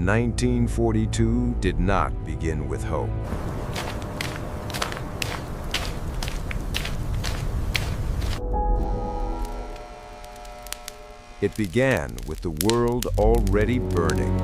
1942 did not begin with hope. It began with the world already burning.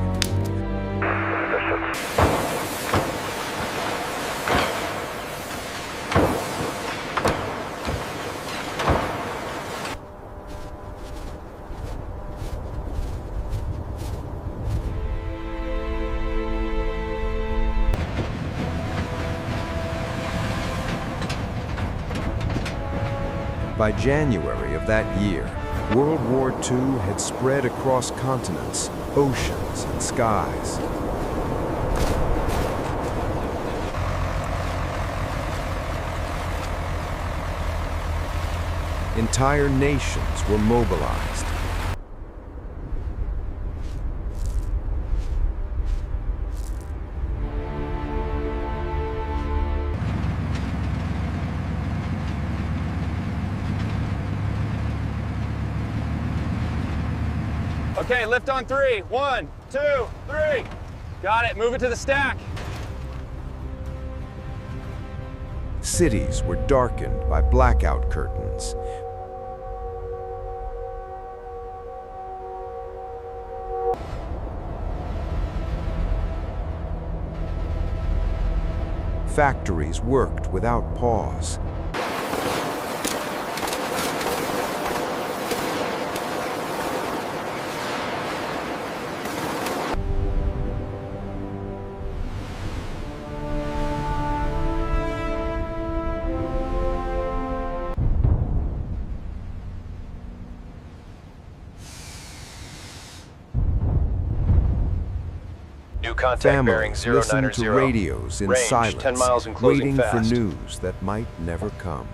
By January of that year, World War II had spread across continents, oceans, and skies. Entire nations were mobilized. Okay, lift on 3. 1, 2, 3. Got it, move it to the stack. Cities were darkened by blackout curtains. Factories worked without pause. New contact bearing Families 090. listened to radios in Range, silence, 10 miles and closing waiting for fast. news that might never come.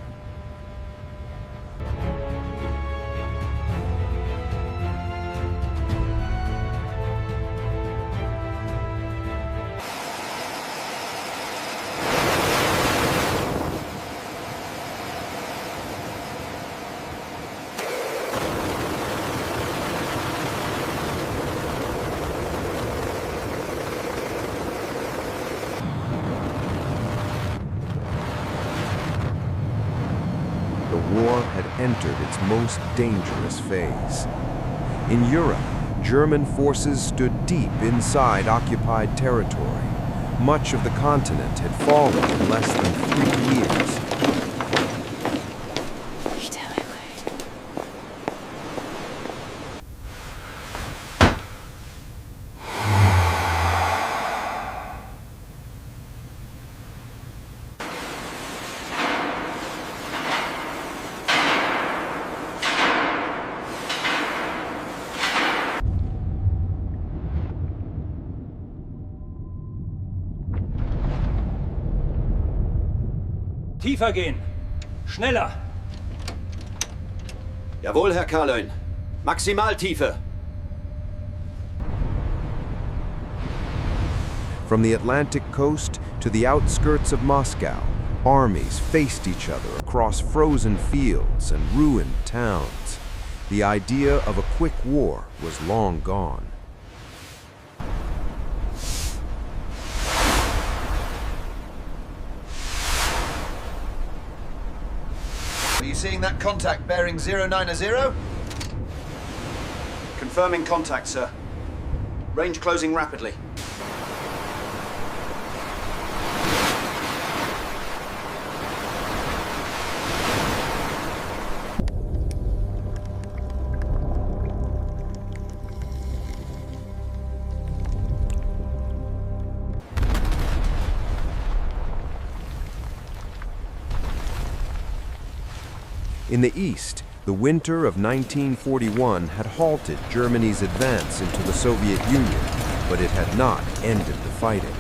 The war had entered its most dangerous phase. In Europe, German forces stood deep inside occupied territory. Much of the continent had fallen in less than 3 years. Tiefer gehen! Schneller! Jawohl, Herr Karlön. Maximaltiefe. From the Atlantic coast to the outskirts of Moscow, armies faced each other across frozen fields and ruined towns. The idea of a quick war was long gone. Are you seeing that contact bearing 090? Confirming contact, sir. Range closing rapidly. In the east, the winter of 1941 had halted Germany's advance into the Soviet Union, but it had not ended the fighting.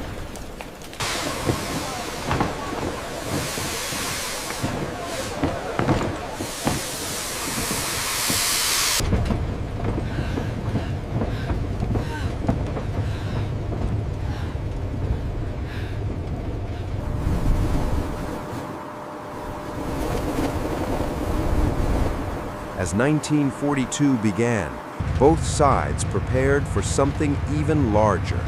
As 1942 began, Both sides prepared for something even larger.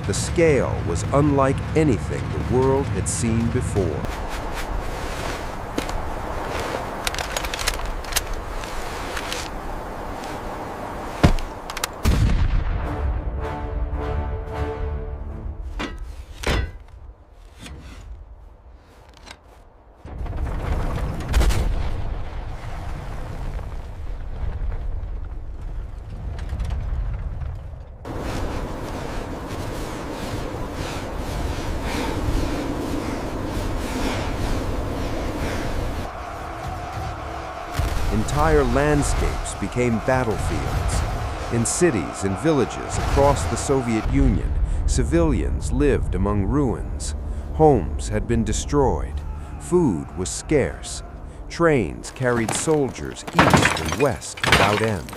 The scale was unlike anything the world had seen before. Entire landscapes became battlefields. In cities and villages across the Soviet Union, civilians lived among ruins. Homes had been destroyed. Food was scarce. Trains carried soldiers east and west without end.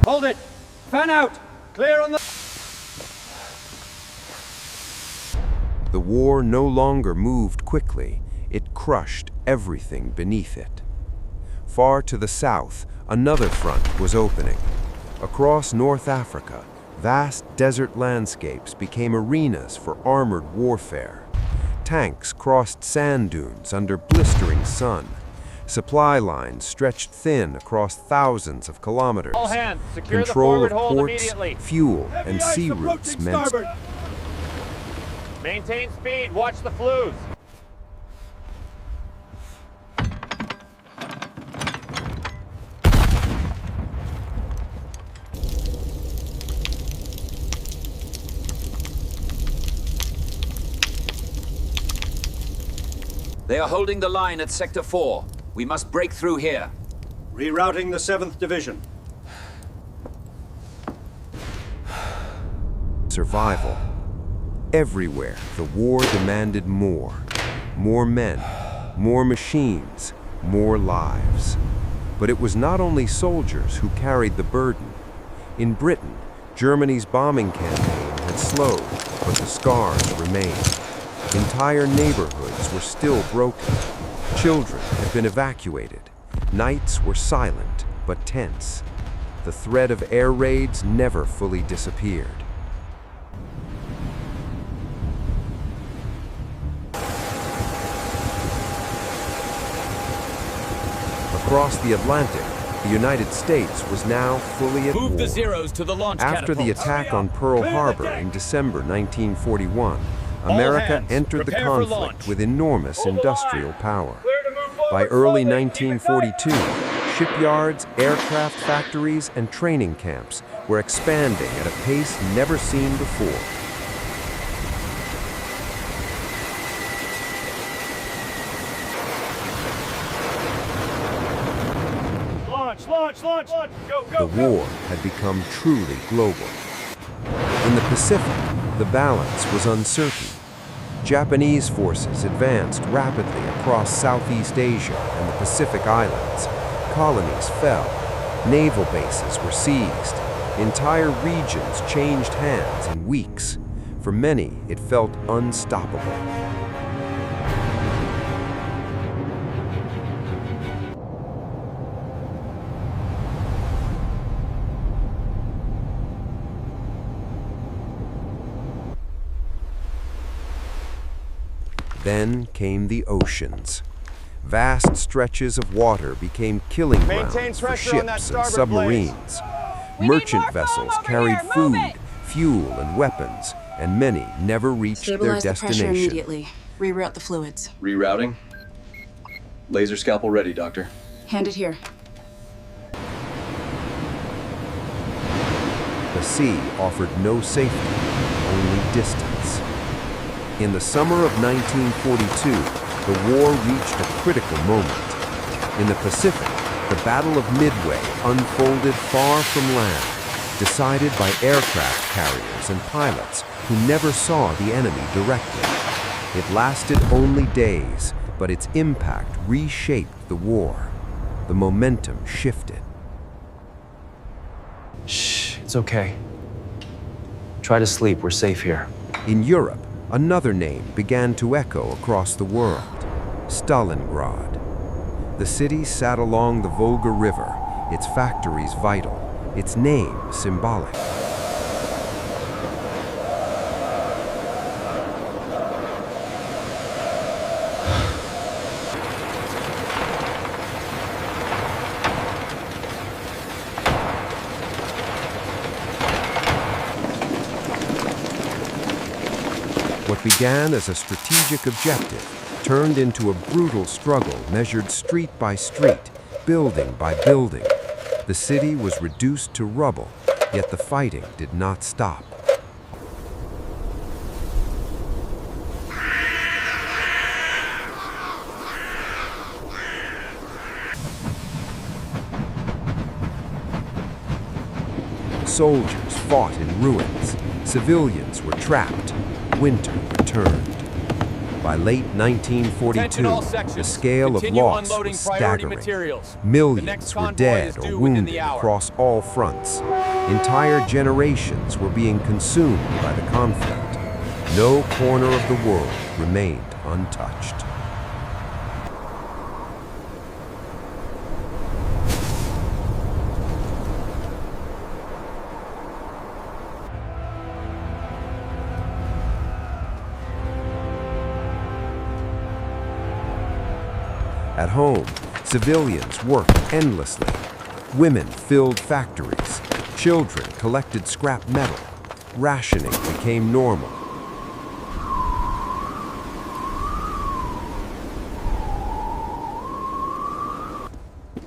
Hold it! Fan out! Clear on the... The war no longer moved quickly. It crushed everything beneath it. Far to the south, another front was opening. Across North Africa, vast desert landscapes became arenas for armored warfare. Tanks crossed sand dunes under blistering sun. Supply lines stretched thin across thousands of kilometers. All hands, secure the Control forward of hold ports, immediately. fuel, and sea routes meant Maintain speed, watch the flues. They are holding the line at Sector 4. We must break through here. Rerouting the 7th Division. survival. Everywhere, the war demanded more. More men, more machines, more lives. But it was not only soldiers who carried the burden. In Britain, Germany's bombing campaign had slowed, but the scars remained. Entire neighborhoods were still broken. Children had been evacuated. Nights were silent, but tense. The threat of air raids never fully disappeared. Across the Atlantic, the United States was now fully at war. Move the Zeros to the launch After the catapults. attack on Pearl Harbor in December 1941, America hands, entered the prepare for conflict launch. with enormous industrial power. Clear to move forward By early slowly. 1942, shipyards, aircraft factories, and training camps were expanding at a pace never seen before. Launch! Go! The war had become truly global. In the Pacific, the balance was uncertain. Japanese forces advanced rapidly across Southeast Asia and the Pacific Islands. Colonies fell. Naval bases were seized. Entire regions changed hands in weeks. For many, it felt unstoppable. Then came the oceans. Vast stretches of water became killing Maintain grounds for pressure on that ships and starboard blade. submarines. We need Merchant more foam vessels over carried here. food, Move it. fuel, and weapons, and many never reached their Stabilize the pressure destination. immediately. Reroute the fluids. Rerouting. Laser scalpel ready, Doctor. Hand it here. The sea offered no safety, only distance. In the summer of 1942, the war reached a critical moment. In the Pacific, the Battle of Midway unfolded far from land, decided by aircraft carriers and pilots who never saw the enemy directly. It lasted only days, but its impact reshaped the war. The momentum shifted. Shh, it's okay. Try to sleep, we're safe here. In Europe, another name began to echo across the world: Stalingrad. The city sat along the Volga River, its factories vital, its name symbolic. What began as a strategic objective turned into a brutal struggle measured street by street, building by building. The city was reduced to rubble, yet the fighting did not stop. Soldiers fought in ruins. Civilians were trapped. Winter returned. By late 1942, the scale of loss was staggering. Millions were dead or wounded across all fronts. Entire generations were being consumed by the conflict. No corner of the world remained untouched. At home, civilians worked endlessly. Women filled factories. Children collected scrap metal. Rationing became normal.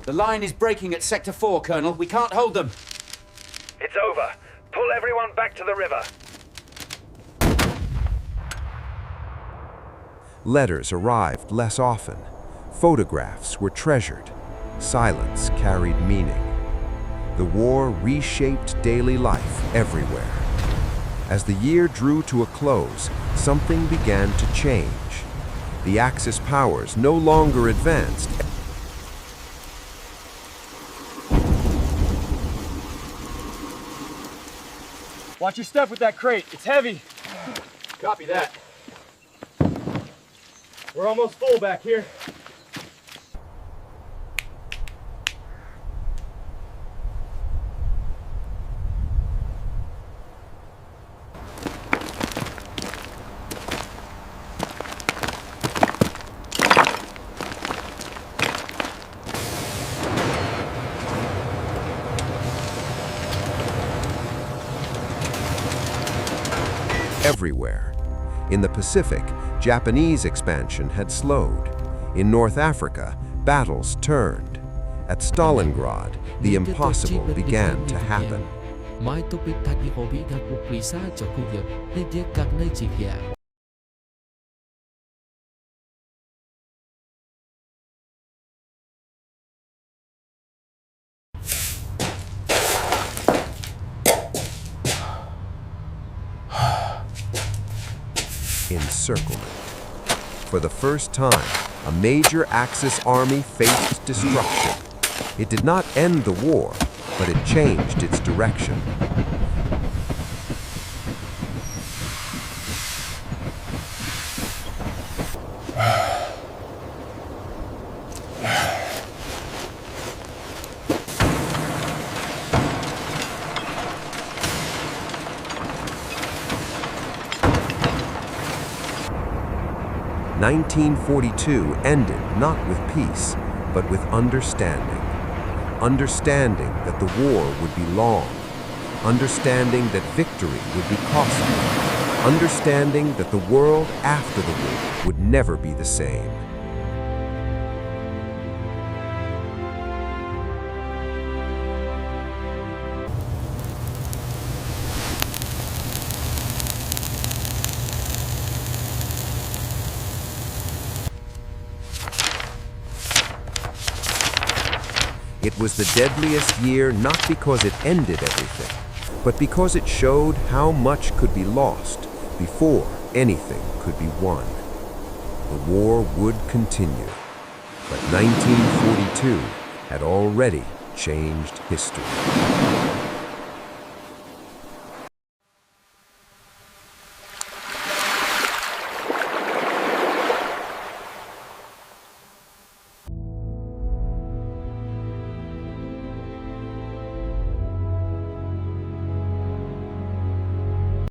The line is breaking at Sector 4, Colonel. We can't hold them. It's over. Pull everyone back to the river. Letters arrived less often. Photographs were treasured. Silence carried meaning. The war reshaped daily life everywhere. As the year drew to a close, something began to change. The Axis powers no longer advanced. Watch your step with that crate. It's heavy. Copy that. We're almost full back here. Everywhere. In the Pacific, Japanese expansion had slowed. In North Africa, battles turned. At Stalingrad, the impossible began to happen. Mọi tục biệt thật như bị thật một vị xa cho khu vực, nên việc các nơi chỉ hiện. Encirclement. For the first time, a major Axis army faced destruction. It did not end the war, but it changed its direction. (1942) ended not with peace, but with understanding. Understanding that the war would be long. Understanding that victory would be costly. Understanding that the world after the war would never be the same. It was the deadliest year not because it ended everything, but because it showed how much could be lost before anything could be won. The war would continue, but 1942 had already changed history.